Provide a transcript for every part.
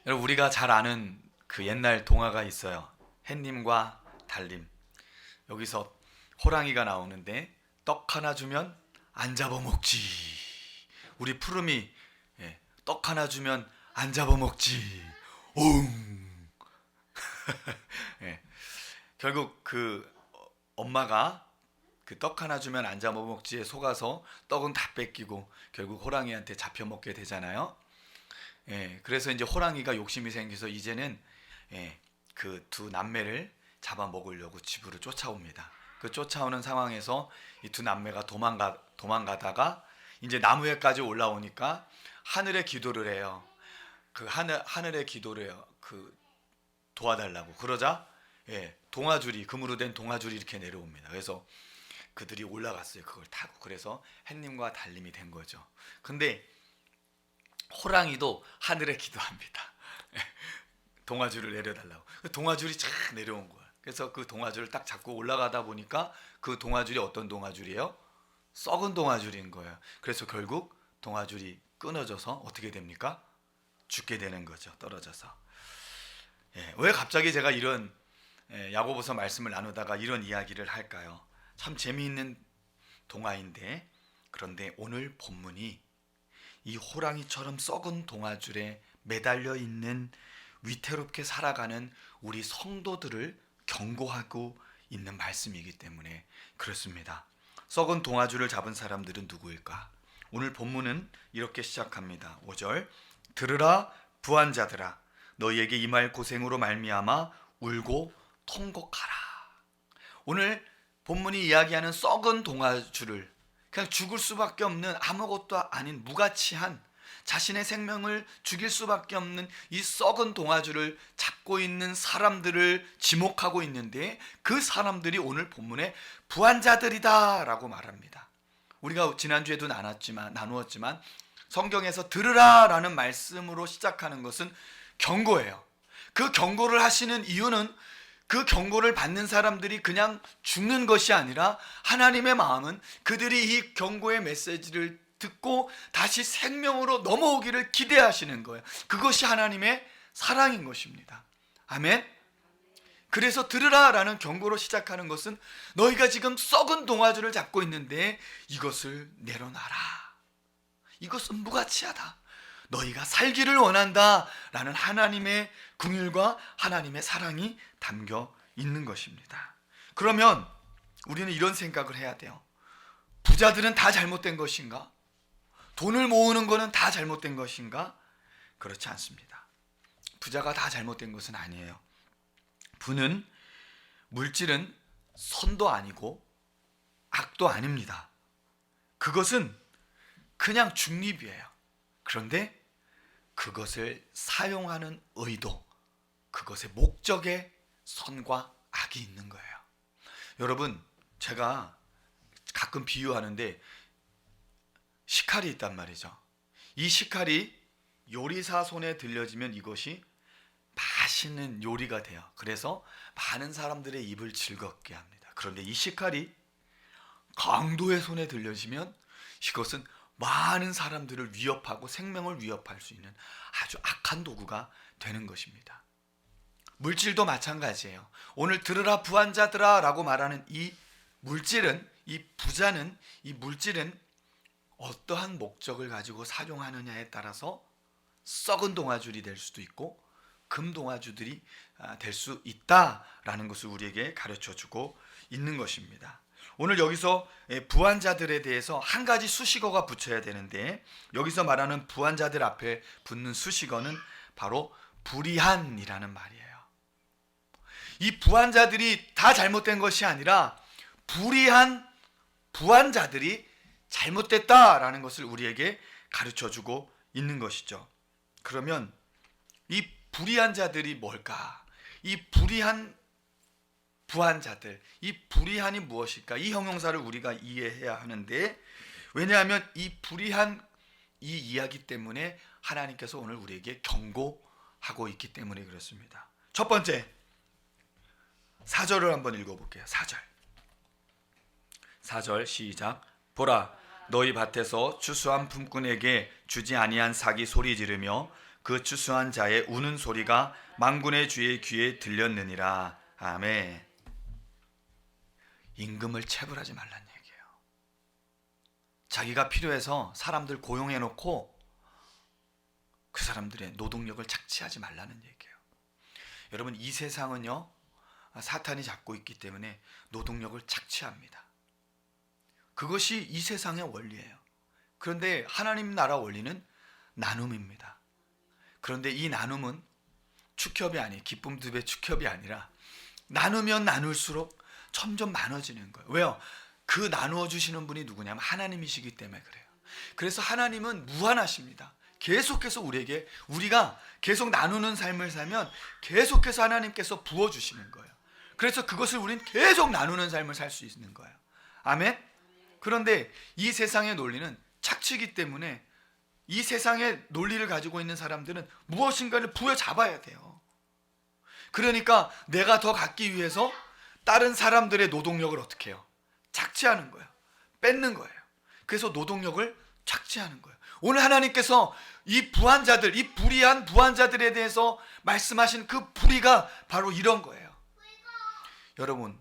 여러분, 우리가 잘 아는 그 옛날 동화가 있어요. 햇님과 달님. 여기서 호랑이가 나오는데 떡 하나 주면 안 잡아먹지. 우리 푸름이, 떡 하나 주면 안 잡아먹지. 옹. 예, 결국 그 엄마가 그 떡 하나 주면 안 잡아먹지에 속아서 떡은 다 뺏기고 결국 호랑이한테 잡혀 먹게 되잖아요. 그래서 이제 호랑이가 욕심이 생겨서 이제는, 그 두 남매를 잡아먹으려고 집으로 쫓아옵니다. 그 쫓아오는 상황에서 이 두 남매가 도망가다가 이제 나무에까지 올라오니까 하늘에 기도를 해요. 그 하늘에 기도를 해요. 그 도와달라고. 그러자, 동아줄이, 금으로 된 동아줄이 이렇게 내려옵니다. 그래서 그들이 올라갔어요. 그걸 타고. 그래서 햇님과 달님이 된 거죠. 근데 호랑이도 하늘에 기도합니다. 동아줄을 내려달라고. 그 동아줄이 쫙 내려온 거야. 그래서 그 동아줄을 딱 잡고 올라가다 보니까 그 동아줄이 어떤 동아줄이에요? 썩은 동아줄인 거예요. 그래서 결국 동아줄이 끊어져서 어떻게 됩니까? 죽게 되는 거죠. 떨어져서. 왜 갑자기 제가 이런, 야고보서 말씀을 나누다가 이런 이야기를 할까요? 참 재미있는 동화인데, 그런데 오늘 본문이 이 호랑이처럼 썩은 동아줄에 매달려 있는 위태롭게 살아가는 우리 성도들을 경고하고 있는 말씀이기 때문에 그렇습니다. 썩은 동아줄을 잡은 사람들은 누구일까? 오늘 본문은 이렇게 시작합니다. 5절, 들으라 부한자들아, 너희에게 임할 고생으로 말미암아 울고 통곡하라. 오늘 본문이 이야기하는 썩은 동아줄을, 그냥 죽을 수밖에 없는, 아무것도 아닌 무가치한, 자신의 생명을 죽일 수밖에 없는 이 썩은 동아줄을 잡고 있는 사람들을 지목하고 있는데, 그 사람들이 오늘 본문에 부한자들이다 라고 말합니다. 우리가 지난주에도 나누었지만 성경에서 들으라 라는 말씀으로 시작하는 것은 경고예요. 그 경고를 하시는 이유는 그 경고를 받는 사람들이 그냥 죽는 것이 아니라 하나님의 마음은 그들이 이 경고의 메시지를 듣고 다시 생명으로 넘어오기를 기대하시는 거예요. 그것이 하나님의 사랑인 것입니다. 아멘. 그래서 들으라 라는 경고로 시작하는 것은 너희가 지금 썩은 동아줄을 잡고 있는데 이것을 내려놔라. 이것은 무가치하다. 너희가 살기를 원한다 라는 하나님의 긍휼과 하나님의 사랑이 담겨 있는 것입니다. 그러면 우리는 이런 생각을 해야 돼요. 부자들은 다 잘못된 것인가? 돈을 모으는 것은 다 잘못된 것인가? 그렇지 않습니다. 부자가 다 잘못된 것은 아니에요. 물질은 선도 아니고 악도 아닙니다. 그것은 그냥 중립이에요. 그런데 그것을 사용하는 의도, 그것의 목적에 선과 악이 있는 거예요. 여러분, 제가 가끔 비유하는데 식칼이 있단 말이죠. 이 식칼이 요리사 손에 들려지면 이것이 맛있는 요리가 돼요. 그래서 많은 사람들의 입을 즐겁게 합니다. 그런데 이 식칼이 강도의 손에 들려지면 이것은 많은 사람들을 위협하고 생명을 위협할 수 있는 아주 악한 도구가 되는 것입니다. 물질도 마찬가지예요. 오늘 들으라 부한자들아 라고 말하는 이 물질은, 이 부자는, 이 물질은 어떠한 목적을 가지고 사용하느냐에 따라서 썩은 동아줄이 될 수도 있고 금 동아줄이 될 수 있다라는 것을 우리에게 가르쳐주고 있는 것입니다. 오늘 여기서 부한자들에 대해서 한 가지 수식어가 붙여야 되는데, 여기서 말하는 부한자들 앞에 붙는 수식어는 바로 불의한이라는 말이에요. 이 부한자들이 다 잘못된 것이 아니라 불의한 부한자들이 잘못됐다라는 것을 우리에게 가르쳐주고 있는 것이죠. 그러면 이 불의한 자들이 뭘까? 이 불의한 부한자들, 이 불의한이 무엇일까? 이 형용사를 우리가 이해해야 하는데, 왜냐하면 이 불의한 이 이야기 때문에 하나님께서 오늘 우리에게 경고하고 있기 때문에 그렇습니다. 첫 번째, 4절을 한번 읽어볼게요. 4절 시작. 보라, 너희 밭에서 추수한 품꾼에게 주지 아니한 삭이 소리 지르며 그 추수한 자의 우는 소리가 만군의 주의 귀에 들렸느니라. 아멘. 임금을 체불하지 말란 얘기예요. 자기가 필요해서 사람들 고용해 놓고 그 사람들의 노동력을 착취하지 말라는 얘기예요. 여러분, 이 세상은요, 사탄이 잡고 있기 때문에 노동력을 착취합니다. 그것이 이 세상의 원리예요. 그런데 하나님 나라 원리는 나눔입니다. 그런데 이 나눔은 축협이 아니, 기쁨 두 배 축협이 아니라 나누면 나눌수록 점점 많아지는 거예요. 왜요? 그 나누어 주시는 분이 누구냐면 하나님이시기 때문에 그래요. 그래서 하나님은 무한하십니다. 계속해서 우리가 계속 나누는 삶을 살면 계속해서 하나님께서 부어주시는 거예요. 그래서 그것을 우리는 계속 나누는 삶을 살 수 있는 거예요. 아멘? 그런데 이 세상의 논리는 착취이기 때문에 이 세상의 논리를 가지고 있는 사람들은 무엇인가를 부여잡아야 돼요. 그러니까 내가 더 갖기 위해서 다른 사람들의 노동력을 어떻게 해요? 착취하는 거예요. 뺏는 거예요. 그래서 노동력을 착취하는 거예요. 오늘 하나님께서 이 부한자들, 이 불의한 부한자들에 대해서 말씀하신 그 불의가 바로 이런 거예요. 여러분,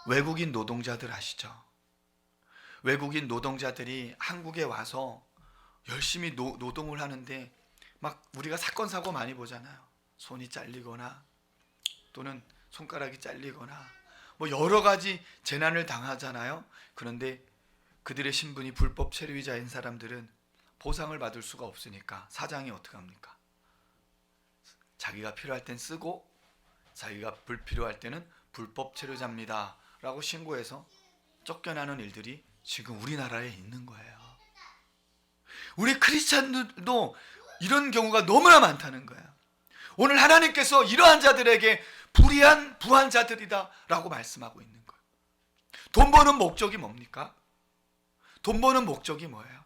외국인 노동자들 아시죠? 외국인 노동자들이 한국에 와서 열심히 노동을 하는데 막 우리가 사건 사고 많이 보잖아요. 손이 잘리거나 또는 손가락이 잘리거나 뭐 여러 가지 재난을 당하잖아요. 그런데 그들의 신분이 불법 체류자인 사람들은 보상을 받을 수가 없으니까 사장이 어떻게 합니까? 자기가 필요할 땐 쓰고 자기가 불필요할 때는 불법 체류자입니다 라고 신고해서 쫓겨나는 일들이 지금 우리나라에 있는 거예요. 우리 크리스찬들도 이런 경우가 너무나 많다는 거예요. 오늘 하나님께서 이러한 자들에게 불의한 부한 자들이다 라고 말씀하고 있는 거예요. 돈 버는 목적이 뭡니까? 돈 버는 목적이 뭐예요?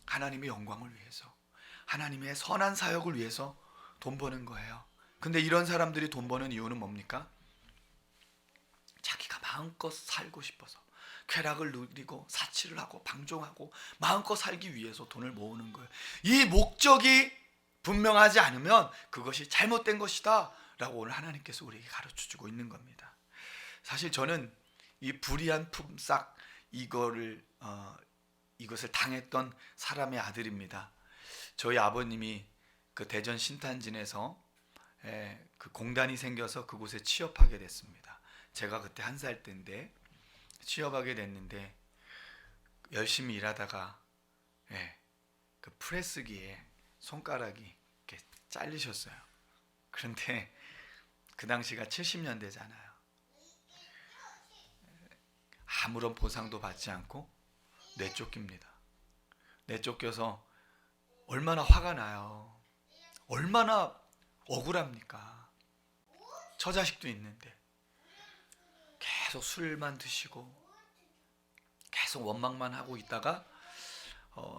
하나님의 영광을 위해서, 하나님의 선한 사역을 위해서 돈 버는 거예요. 근데 이런 사람들이 돈 버는 이유는 뭡니까? 자기가 마음껏 살고 싶어서 쾌락을 누리고 사치를 하고 방종하고 마음껏 살기 위해서 돈을 모으는 거예요. 이 목적이 분명하지 않으면 그것이 잘못된 것이다 라고 오늘 하나님께서 우리에게 가르쳐주고 있는 겁니다. 사실 저는 이 불의한 품삯 이것을 당했던 사람의 아들입니다. 저희 아버님이 그 대전 신탄진에서 그 공단이 생겨서 그곳에 취업하게 됐습니다. 제가 그때 1살 때인데 취업하게 됐는데 열심히 일하다가 그 프레스기에 손가락이 이렇게 잘리셨어요. 그런데 그 당시가 70년대잖아요. 아무런 보상도 받지 않고 내쫓깁니다. 내쫓겨서 얼마나 화가 나요. 얼마나 억울합니까? 처자식도 있는데 계속 술만 드시고 계속 원망만 하고 있다가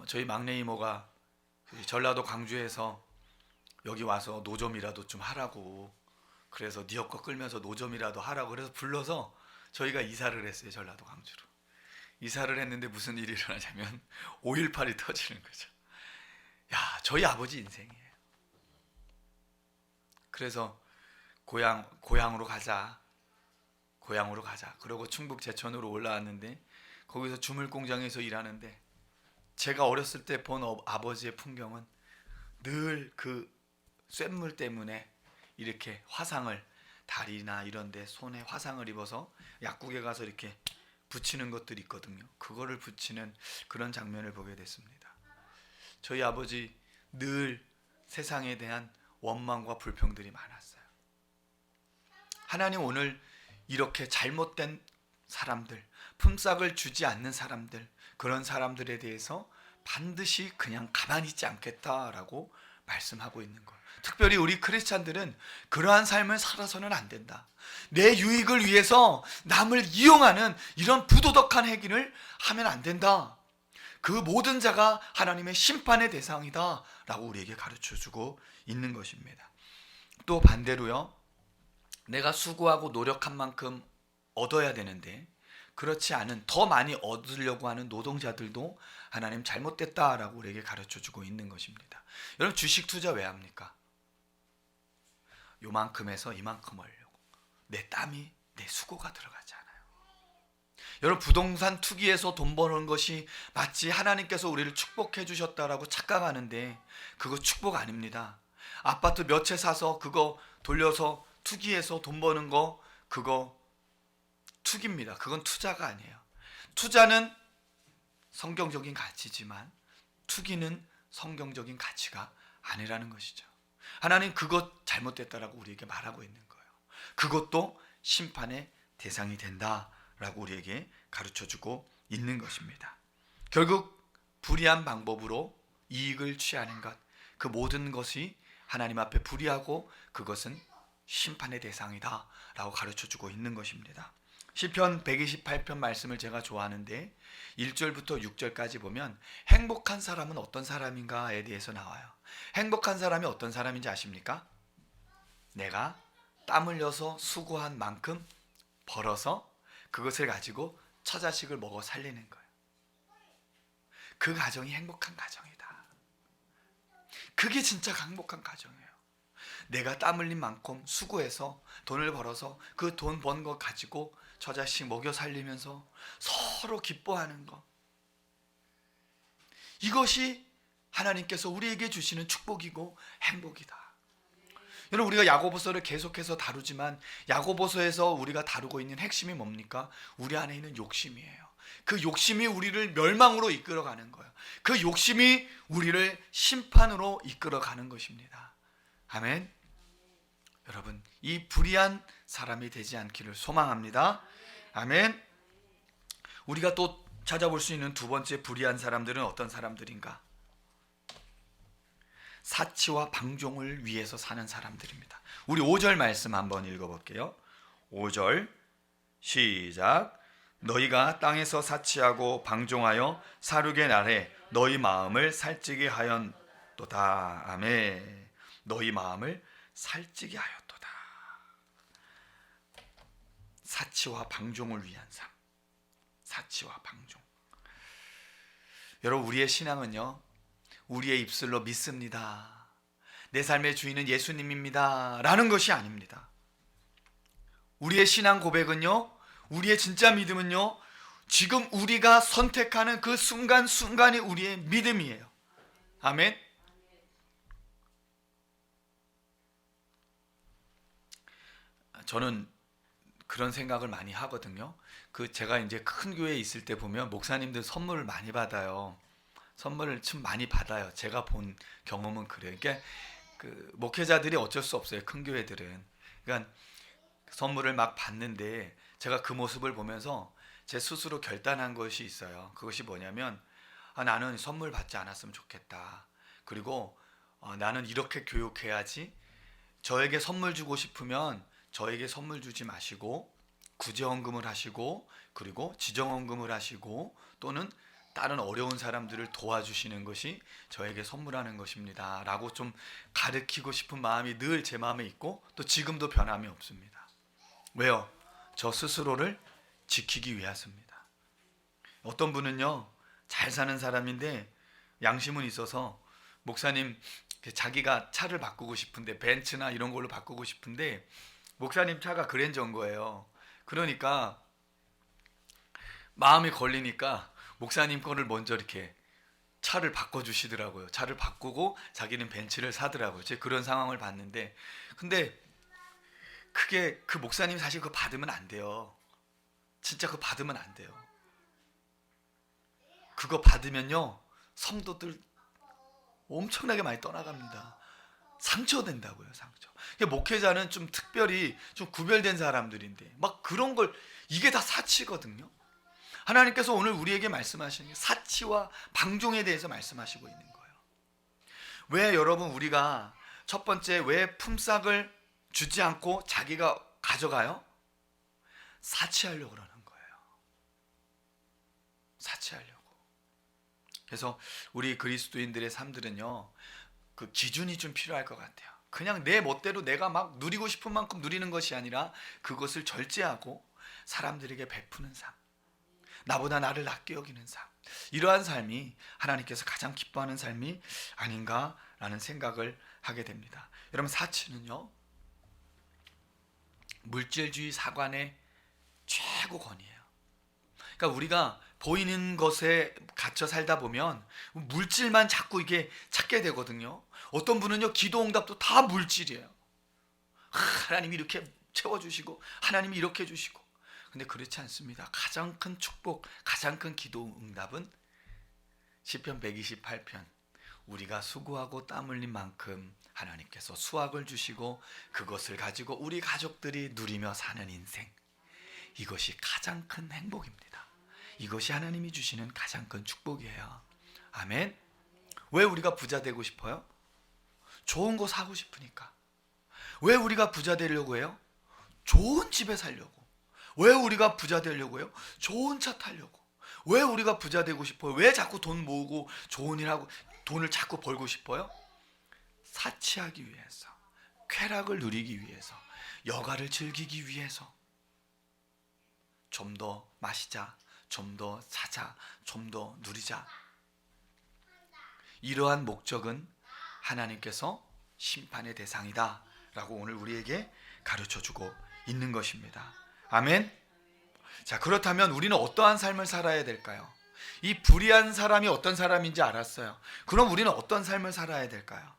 저희 막내 이모가 전라도 광주에서 여기 와서 노점이라도 좀 하라고, 그래서 니어커 끌면서 노점이라도 하라고 그래서 불러서 저희가 이사를 했어요. 전라도 광주로 이사를 했는데 무슨 일이 일어나냐면 5.18이 터지는 거죠. 야, 저희 아버지 인생이에요. 그래서 고향으로 가자 그러고 충북 제천으로 올라왔는데 거기서 주물 공장에서 일하는데 제가 어렸을 때 본 아버지의 풍경은 늘 그 쇳물 때문에 이렇게 화상을, 다리나 이런 데 손에 화상을 입어서 약국에 가서 이렇게 붙이는 것들이 있거든요. 그거를 붙이는 그런 장면을 보게 됐습니다. 저희 아버지 늘 세상에 대한 원망과 불평들이 많았어요. 하나님 오늘 이렇게 잘못된 사람들, 품삯을 주지 않는 사람들, 그런 사람들에 대해서 반드시 그냥 가만히 있지 않겠다라고 말씀하고 있는 거예요. 특별히 우리 크리스찬들은 그러한 삶을 살아서는 안 된다. 내 유익을 위해서 남을 이용하는 이런 부도덕한 행위를 하면 안 된다. 그 모든 자가 하나님의 심판의 대상이다 라고 우리에게 가르쳐주고 있는 것입니다. 또 반대로요, 내가 수고하고 노력한 만큼 얻어야 되는데 그렇지 않은 더 많이 얻으려고 하는 노동자들도 하나님 잘못됐다라고 우리에게 가르쳐주고 있는 것입니다. 여러분, 주식 투자 왜 합니까? 요만큼에서 이만큼 하려고. 내 땀이, 내 수고가 들어가지 않아요. 여러분, 부동산 투기에서 돈 버는 것이 마치 하나님께서 우리를 축복해 주셨다라고 착각하는데 그거 축복 아닙니다. 아파트 몇 채 사서 그거 돌려서 투기해서 돈 버는 거, 그거 투기입니다. 그건 투자가 아니에요. 투자는 성경적인 가치지만 투기는 성경적인 가치가 아니라는 것이죠. 하나님 그것 잘못됐다라고 우리에게 말하고 있는 거예요. 그것도 심판의 대상이 된다라고 우리에게 가르쳐주고 있는 것입니다. 결국 불의한 방법으로 이익을 취하는 것, 그 모든 것이 하나님 앞에 불의하고 그것은 심판의 대상이다 라고 가르쳐주고 있는 것입니다. 시편 128편 말씀을 제가 좋아하는데 1절부터 6절까지 보면 행복한 사람은 어떤 사람인가에 대해서 나와요. 행복한 사람이 어떤 사람인지 아십니까? 내가 땀 흘려서 수고한 만큼 벌어서 그것을 가지고 처자식을 먹어 살리는 거예요. 그 가정이 행복한 가정이다. 그게 진짜 행복한 가정이에요. 내가 땀 흘린 만큼 수고해서 돈을 벌어서 그 돈 번 거 가지고 처자식 먹여 살리면서 서로 기뻐하는 것, 이것이 하나님께서 우리에게 주시는 축복이고 행복이다. 여러분, 우리가 야고보서를 계속해서 다루지만 야고보서에서 우리가 다루고 있는 핵심이 뭡니까? 우리 안에 있는 욕심이에요. 그 욕심이 우리를 멸망으로 이끌어가는 거예요. 그 욕심이 우리를 심판으로 이끌어가는 것입니다. 아멘. 여러분, 이 불의한 사람이 되지 않기를 소망합니다. 아멘. 우리가 또 찾아볼 수 있는 두 번째 불의한 사람들은 어떤 사람들인가? 사치와 방종을 위해서 사는 사람들입니다. 우리 5절 말씀 한번 읽어볼게요. 5절 시작. 너희가 땅에서 사치하고 방종하여 사륙의 날에 너희 마음을 살찌게 하였도다. 아멘. 너희 마음을 살찌게 하였도다. 사치와 방종을 위한 삶. 사치와 방종. 여러분, 우리의 신앙은요, 우리의 입술로 믿습니다, 내 삶의 주인은 예수님입니다 라는 것이 아닙니다. 우리의 신앙 고백은요, 우리의 진짜 믿음은요, 지금 우리가 선택하는 그 순간순간이 우리의 믿음이에요. 아멘. 저는 그런 생각을 많이 하거든요. 제가 이제 큰 교회에 있을 때 보면 목사님들 선물을 많이 받아요. 선물을 참 많이 받아요. 제가 본 경험은 그래요. 그러니까 그 목회자들이 어쩔 수 없어요. 큰 교회들은. 그러니까 선물을 막 받는데 제가 그 모습을 보면서 제 스스로 결단한 것이 있어요. 그것이 뭐냐면, 나는 선물 받지 않았으면 좋겠다. 그리고 나는 이렇게 교육해야지. 저에게 선물 주고 싶으면 저에게 선물 주지 마시고 구제헌금을 하시고, 그리고 지정헌금을 하시고, 또는 다른 어려운 사람들을 도와주시는 것이 저에게 선물하는 것입니다 라고 좀 가르치고 싶은 마음이 늘 제 마음에 있고, 또 지금도 변함이 없습니다. 왜요? 저 스스로를 지키기 위해서입니다. 어떤 분은요, 잘 사는 사람인데 양심은 있어서 목사님, 자기가 차를 바꾸고 싶은데 벤츠나 이런 걸로 바꾸고 싶은데 목사님 차가 그랜저인 거예요. 그러니까 마음이 걸리니까 목사님 거를 먼저 이렇게 차를 바꿔주시더라고요. 차를 바꾸고 자기는 벤츠를 사더라고요. 제가 그런 상황을 봤는데, 근데 그게 그 목사님 사실 그거 받으면 안 돼요. 진짜 그거 받으면 안 돼요. 그거 받으면요, 성도들 엄청나게 많이 떠나갑니다. 상처된다고요, 상처. 목회자는 좀 특별히 좀 구별된 사람들인데 막 그런 걸, 이게 다 사치거든요. 하나님께서 오늘 우리에게 말씀하시는 게 사치와 방종에 대해서 말씀하시고 있는 거예요. 왜 여러분, 우리가 첫 번째 왜 품삯을 주지 않고 자기가 가져가요? 사치하려고 그러는 거예요. 사치하려고. 그래서 우리 그리스도인들의 삶들은요, 그 기준이 좀 필요할 것 같아요. 그냥 내 멋대로 내가 막 누리고 싶은 만큼 누리는 것이 아니라 그것을 절제하고 사람들에게 베푸는 삶. 나보다 나를 낮게 여기는 삶, 이러한 삶이 하나님께서 가장 기뻐하는 삶이 아닌가라는 생각을 하게 됩니다. 여러분, 사치는요, 물질주의 사관의 최고 권위예요. 그러니까 우리가 보이는 것에 갇혀 살다 보면 물질만 자꾸 이게 찾게 되거든요. 어떤 분은요, 기도 응답도 다 물질이에요. 하나님이 이렇게 채워주시고 하나님이 이렇게 해주시고. 근데 그렇지 않습니다. 가장 큰 축복, 가장 큰 기도 응답은 시편 128편, 우리가 수고하고 땀 흘린 만큼 하나님께서 수확을 주시고 그것을 가지고 우리 가족들이 누리며 사는 인생, 이것이 가장 큰 행복입니다. 이것이 하나님이 주시는 가장 큰 축복이에요. 아멘. 왜 우리가 부자 되고 싶어요? 좋은 거 사고 싶으니까. 왜 우리가 부자 되려고 해요? 좋은 집에 살려고. 왜 우리가 부자 되려고 해요? 좋은 차 타려고. 왜 우리가 부자 되고 싶어요? 왜 자꾸 돈 모으고 좋은 일 하고 돈을 자꾸 벌고 싶어요? 사치하기 위해서, 쾌락을 누리기 위해서, 여가를 즐기기 위해서. 좀 더 마시자, 좀 더 사자, 좀 더 누리자. 이러한 목적은 하나님께서 심판의 대상이다 라고 오늘 우리에게 가르쳐주고 있는 것입니다. 아멘. 자, 그렇다면 우리는 어떠한 삶을 살아야 될까요? 이 불의한 사람이 어떤 사람인지 알았어요. 그럼 우리는 어떤 삶을 살아야 될까요?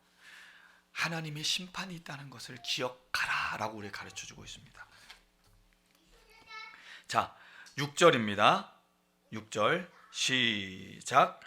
하나님의 심판이 있다는 것을 기억하라 라고 우리에게 가르쳐주고 있습니다. 자, 6절입니다. 6절 시작.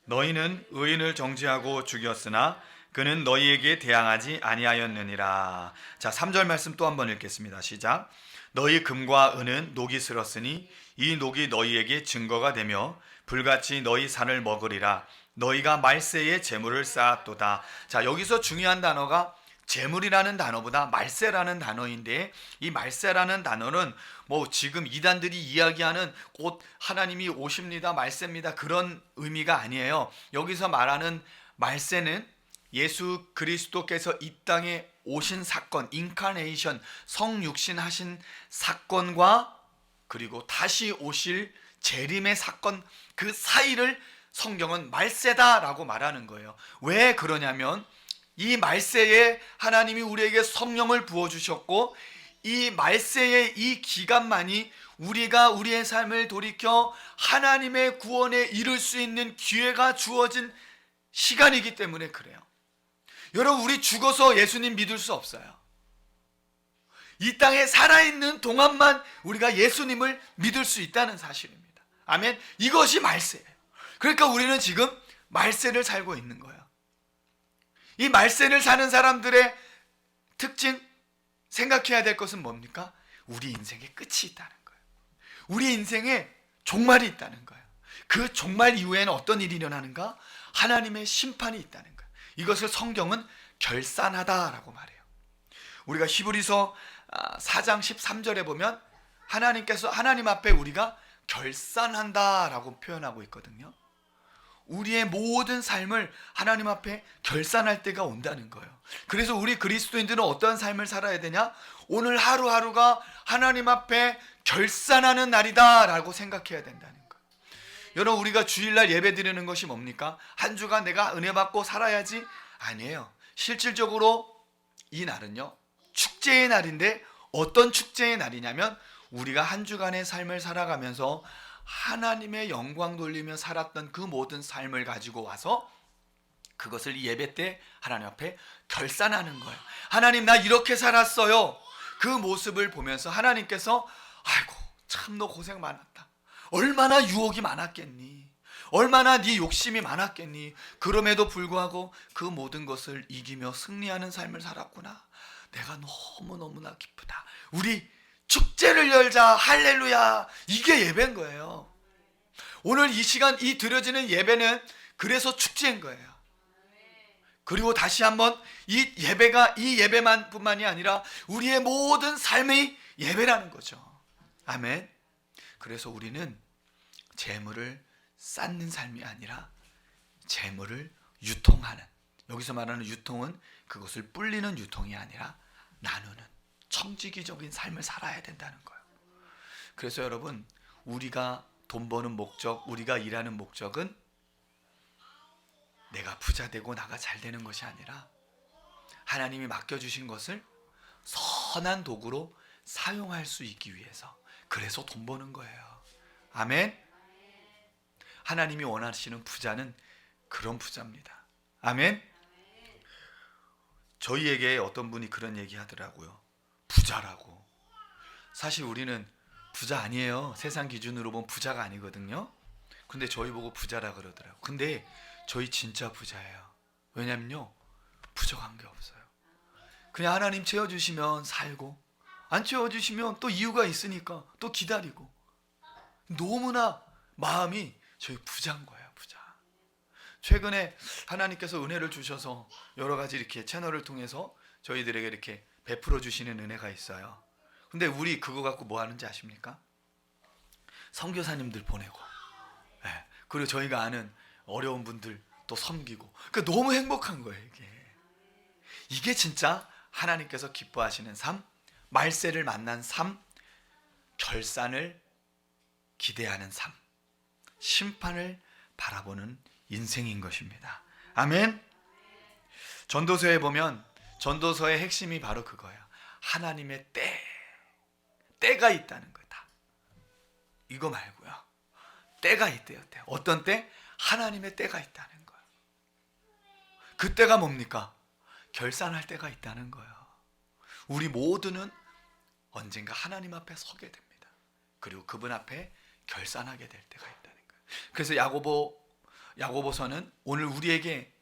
너희는 의인을 정죄하고 죽였으나 그는 너희에게 대항하지 아니하였느니라. 자, 3절 말씀 또 한번 읽겠습니다. 시작. 너희 금과 은은 녹이 슬었으니 이 녹이 너희에게 증거가 되며 불같이 너희 산을 먹으리라. 너희가 말세에 재물을 쌓았도다. 자, 여기서 중요한 단어가 재물이라는 단어보다 말세라는 단어인데, 이 말세라는 단어는 뭐 지금 이단들이 이야기하는 곧 하나님이 오십니다, 말세입니다, 그런 의미가 아니에요. 여기서 말하는 말세는 예수 그리스도께서 이 땅에 오신 사건, 인카네이션, 성육신하신 사건과 그리고 다시 오실 재림의 사건, 그 사이를 성경은 말세다라고 말하는 거예요. 왜 그러냐면 이 말세에 하나님이 우리에게 성령을 부어주셨고, 이 말세의 이 기간만이 우리가 우리의 삶을 돌이켜 하나님의 구원에 이를 수 있는 기회가 주어진 시간이기 때문에 그래요. 여러분, 우리 죽어서 예수님 믿을 수 없어요. 이 땅에 살아있는 동안만 우리가 예수님을 믿을 수 있다는 사실입니다. 아멘. 이것이 말세예요. 그러니까 우리는 지금 말세를 살고 있는 거예요. 이 말세를 사는 사람들의 특징, 생각해야 될 것은 뭡니까? 우리 인생에 끝이 있다는 거예요. 우리 인생에 종말이 있다는 거예요. 그 종말 이후에는 어떤 일이 일어나는가? 하나님의 심판이 있다는 거예요. 이것을 성경은 결산하다라고 말해요. 우리가 히브리서 4장 13절에 보면 하나님께서 하나님 앞에 우리가 결산한다라고 표현하고 있거든요. 우리의 모든 삶을 하나님 앞에 결산할 때가 온다는 거예요. 그래서 우리 그리스도인들은 어떠한 삶을 살아야 되냐? 오늘 하루하루가 하나님 앞에 결산하는 날이다라고 생각해야 된다는 거예요. 여러분, 우리가 주일날 예배 드리는 것이 뭡니까? 한 주간 내가 은혜 받고 살아야지? 아니에요. 실질적으로 이 날은요, 축제의 날인데, 어떤 축제의 날이냐면 우리가 한 주간의 삶을 살아가면서 하나님의 영광 돌리며 살았던 그 모든 삶을 가지고 와서 그것을 예배 때 하나님 앞에 결산하는 거예요. 하나님, 나 이렇게 살았어요. 그 모습을 보면서 하나님께서 아이고 참 너 고생 많았다. 얼마나 유혹이 많았겠니? 얼마나 네 욕심이 많았겠니? 그럼에도 불구하고 그 모든 것을 이기며 승리하는 삶을 살았구나. 내가 너무너무나 기쁘다. 우리 축제를 열자. 할렐루야. 이게 예배인 거예요. 오늘 이 시간 이 드려지는 예배는 그래서 축제인 거예요. 그리고 다시 한번 이 예배가 이 예배만 뿐만이 아니라 우리의 모든 삶의 예배라는 거죠. 아멘. 그래서 우리는 재물을 쌓는 삶이 아니라 재물을 유통하는, 여기서 말하는 유통은 그것을 불리는 유통이 아니라 나누는 청지기적인 삶을 살아야 된다는 거예요. 그래서 여러분, 우리가 돈 버는 목적, 우리가 일하는 목적은 내가 부자 되고 나가 잘 되는 것이 아니라 하나님이 맡겨주신 것을 선한 도구로 사용할 수 있기 위해서, 그래서 돈 버는 거예요. 아멘. 하나님이 원하시는 부자는 그런 부자입니다. 아멘. 저희에게 어떤 분이 그런 얘기 하더라고요. 부자라고. 사실 우리는 부자 아니에요. 세상 기준으로 보면 부자가 아니거든요. 근데 저희 보고 부자라 그러더라고요. 근데 저희 진짜 부자예요. 왜냐면요, 부족한 게 없어요. 그냥 하나님 채워주시면 살고, 안 채워주시면 또 이유가 있으니까 또 기다리고, 너무나 마음이 저희 부자인 거예요. 부자. 최근에 하나님께서 은혜를 주셔서 여러 가지 이렇게 채널을 통해서 저희들에게 이렇게 베풀어 주시는 은혜가 있어요. 근데 우리 그거 갖고 뭐 하는지 아십니까? 선교사님들 보내고, 그리고 저희가 아는 어려운 분들 또 섬기고, 그러니까 너무 행복한 거예요. 이게 진짜 하나님께서 기뻐하시는 삶, 말세를 만난 삶, 결산을 기대하는 삶, 심판을 바라보는 인생인 것입니다. 아멘. 전도서에 보면 전도서의 핵심이 바로 그거예요. 하나님의 때가 있다는 거다. 이거 말고요. 때가 있대요. 때. 어떤 때? 하나님의 때가 있다는 거예요. 그 때가 뭡니까? 결산할 때가 있다는 거예요. 우리 모두는 언젠가 하나님 앞에 서게 됩니다. 그리고 그분 앞에 결산하게 될 때가 있다는 거예요. 그래서 야고보서는 오늘 우리에게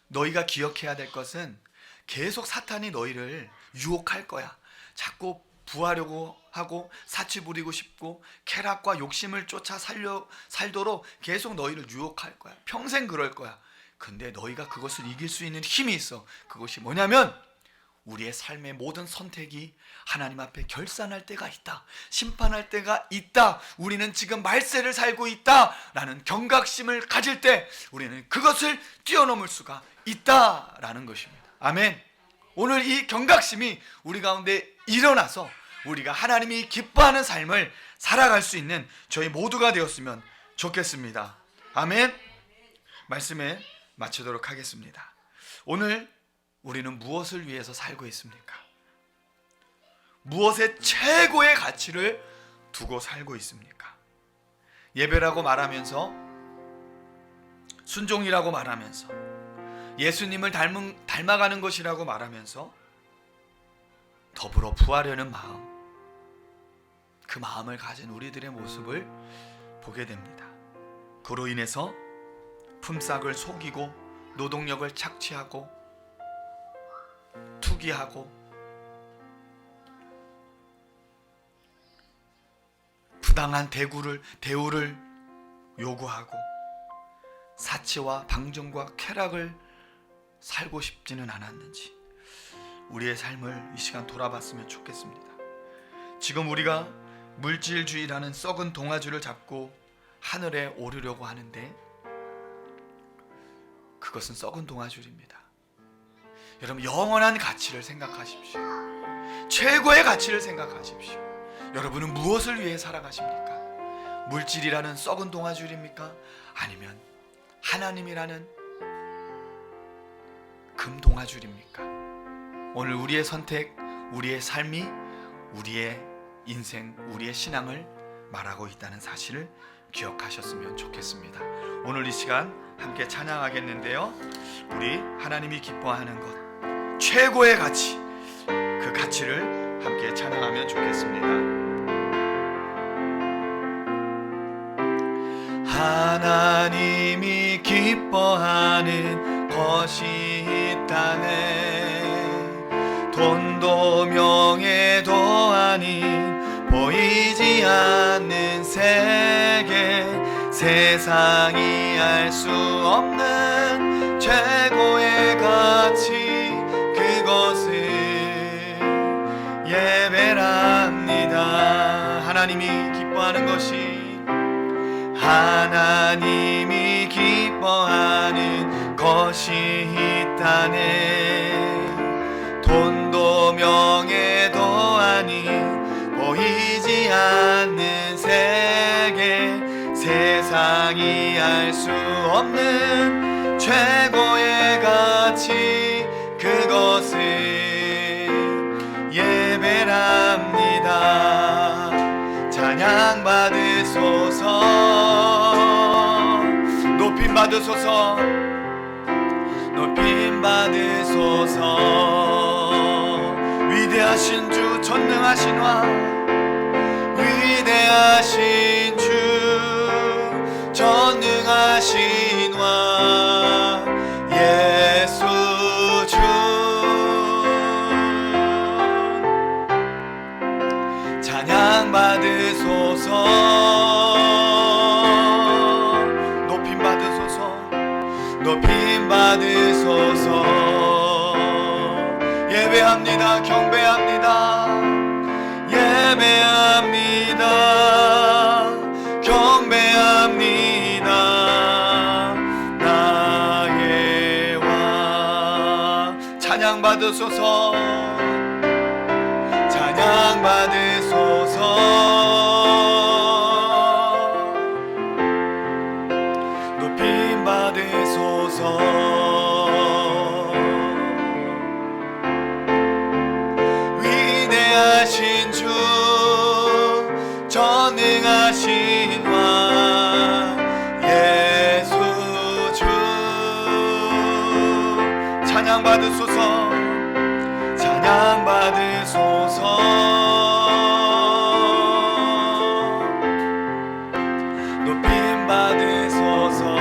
너희가 기억해야 될 것은 계속 사탄이 너희를 유혹할 거야. 자꾸 부하려고 하고 사치 부리고 싶고 쾌락과 욕심을 쫓아 살도록 계속 너희를 유혹할 거야. 평생 그럴 거야. 근데 너희가 그것을 이길 수 있는 힘이 있어. 그것이 뭐냐면 우리의 삶의 모든 선택이 하나님 앞에 결산할 때가 있다. 심판할 때가 있다. 우리는 지금 말세를 살고 있다 라는 경각심을 가질 때 우리는 그것을 뛰어넘을 수가 있다라는 것입니다. 아멘. 오늘 이 경각심이 우리 가운데 일어나서 우리가 하나님이 기뻐하는 삶을 살아갈 수 있는 저희 모두가 되었으면 좋겠습니다. 아멘. 말씀에 마치도록 하겠습니다. 오늘 우리는 무엇을 위해서 살고 있습니까? 무엇의 최고의 가치를 두고 살고 있습니까? 예배라고 말하면서, 순종이라고 말하면서, 예수님을 닮아가는 것이라고 말하면서 더불어 부하려는 마음, 그 마음을 가진 우리들의 모습을 보게 됩니다. 그로 인해서 품삯을 속이고 노동력을 착취하고 투기하고 부당한 대우를 요구하고 사치와 방종과 쾌락을 살고 싶지는 않았는지 우리의 삶을 이 시간 돌아봤으면 좋겠습니다. 지금 우리가 물질주의라는 썩은 동아줄을 잡고 하늘에 오르려고 하는데 그것은 썩은 동아줄입니다. 여러분, 영원한 가치를 생각하십시오. 최고의 가치를 생각하십시오. 여러분은 무엇을 위해 살아가십니까? 물질이라는 썩은 동아줄입니까? 아니면 하나님이라는 금 동아줄입니까? 오늘 우리의 선택, 우리의 삶이 우리의 인생, 우리의 신앙을 말하고 있다는 사실을 기억하셨으면 좋겠습니다. 오늘 이 시간 함께 찬양하겠는데요, 우리 하나님이 기뻐하는 것, 최고의 가치, 그 가치를 함께 찬양하면 좋겠습니다. 하나님이 기뻐하는 것이 있다네. 돈도 명예도 아닌 보이지 않는 세계, 세상이 알 수 없는 최고의 가치, 그것을 예배랍니다. 하나님이 기뻐하는 것이, 하나님이 기뻐하는 것이 있다네. 돈도 명예도 아닌 보이지 않는 세계, 세상이 알 수 없는 최고의 가치, 그것을 예배랍니다. 찬양 받으소서, 높임 받으소서, 높임 받으소서. 위대하신 주, 전능하신 왕, 위대하신 주, 전능하신 왕, 예수 주. 찬양 받으소서, 높임 받으소서, 높임 받으소서. 예배합니다, 경배합니다, 예배합니다, 경배합니다. 나의 왕, 찬양 받으소서, 찬양 받으소서, 높임 받으소서. 위대하신 주, 전능하신 왕, 예수 주. 찬양 받으소서, 찬양 받으소서, 높임 받으소서.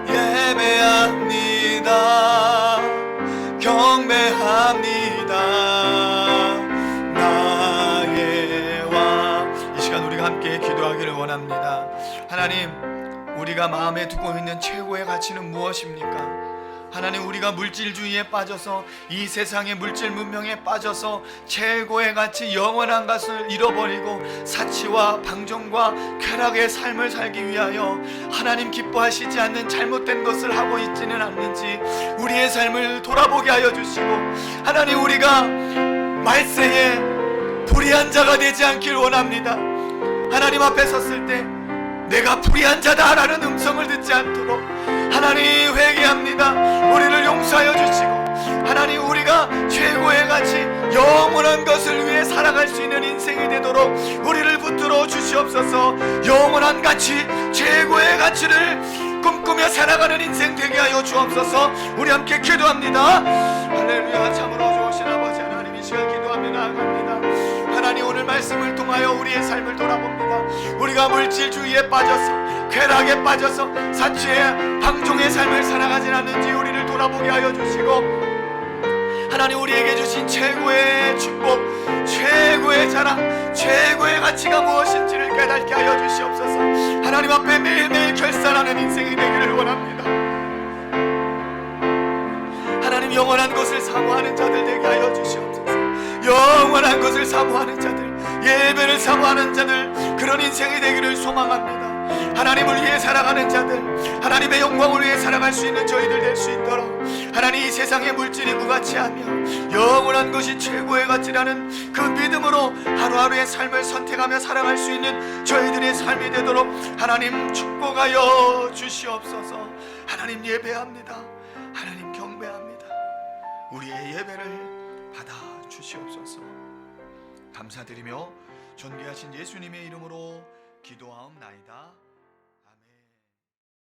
예배합니다, 경배합니다, 나의 왕. 이 시간 우리가 함께 기도하기를 원합니다. 하나님, 우리가 마음에 두고 있는 최고의 가치는 무엇입니까? 하나님, 우리가 물질주의에 빠져서, 이 세상의 물질 문명에 빠져서 최고의 가치, 영원한 것을 잃어버리고 사치와 방종과 쾌락의 삶을 살기 위하여 하나님 기뻐하시지 않는 잘못된 것을 하고 있지는 않는지 우리의 삶을 돌아보게 하여 주시고, 하나님, 우리가 말세에 불의한 자가 되지 않길 원합니다. 하나님 앞에 섰을 때 내가 불의한 자다 라는 음성을 듣지 않도록 하나님 회개합니다. 우리를 용서하여 주시고, 하나님, 우리가 최고의 가치, 영원한 것을 위해 살아갈 수 있는 인생이 되도록 우리를 붙들어 주시옵소서. 영원한 가치, 최고의 가치를 꿈꾸며 살아가는 인생 되게 하여 주옵소서. 우리 함께 기도합니다. 할렐루야. 참으로 좋으신 아버지 하나님, 이 시간 기도하며 나아갑니다. 하나님, 오늘 말씀을 통하여 우리의 삶을 돌아봅니다. 우리가 물질주의에 빠져서, 쾌락에 빠져서 사치의 방종의 삶을 살아가진 않는지 우리를 돌아보게 하여 주시고, 하나님, 우리에게 주신 최고의 축복, 최고의 자랑, 최고의 가치가 무엇인지를 깨닫게 하여 주시옵소서. 하나님 앞에 매일매일 결산하는 인생이 되기를 원합니다. 하나님, 영원한 것을 사모하는 자들 되게 하여 주시옵소서. 영원한 것을 사모하는 자들, 예배를 사모하는 자들, 그런 인생이 되기를 소망합니다. 하나님을 위해 살아가는 자들, 하나님의 영광을 위해 살아갈 수 있는 저희들 될 수 있도록, 하나님, 이 세상의 물질이 무가치하며 영원한 것이 최고의 가치라는 그 믿음으로 하루하루의 삶을 선택하며 살아갈 수 있는 저희들의 삶이 되도록 하나님 축복하여 주시옵소서. 하나님, 예배합니다. 하나님, 경배합니다. 우리의 예배를 받아 주시옵소서. 감사드리며 존귀하신 예수님의 이름으로 기도하옵나이다.